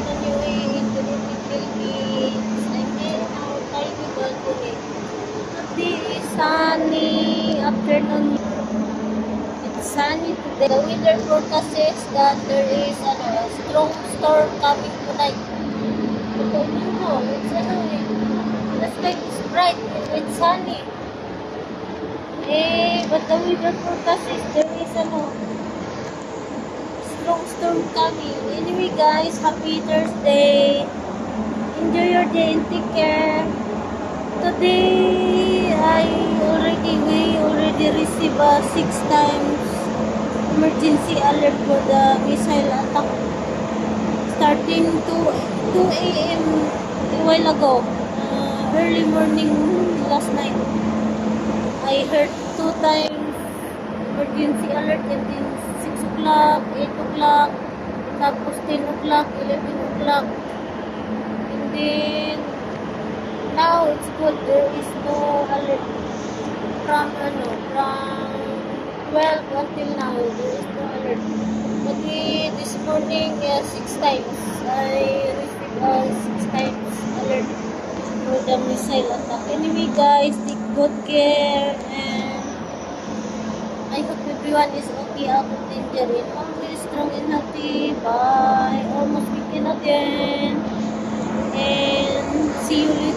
afternoon viewing in the Philippines. I'm in our tiny balcony. Today is sunny afternoon. It's sunny today. The weather forecast says that there is a strong storm coming tonight. But I don't know. The sky is bright and it's sunny. But the weather forecast says there is strong storm coming. Anyway guys, happy Thursday. Enjoy your day and take care. Today, we already received 6 times emergency alert for the missile attack starting 2 a.m. a while ago. Early morning last night. I heard 2 times emergency alert and then 6 o'clock, 8 o'clock, tapos 10 o'clock, 11 o'clock. And then now it's good. There is no alert from 12 until now. There is no alert. But this morning, 6 times I received 6 times alert for the missile attack. Anyway, guys, take good care and I hope everyone is okay out of danger and always strong and healthy. Bye. Almost weekend again. And see you later.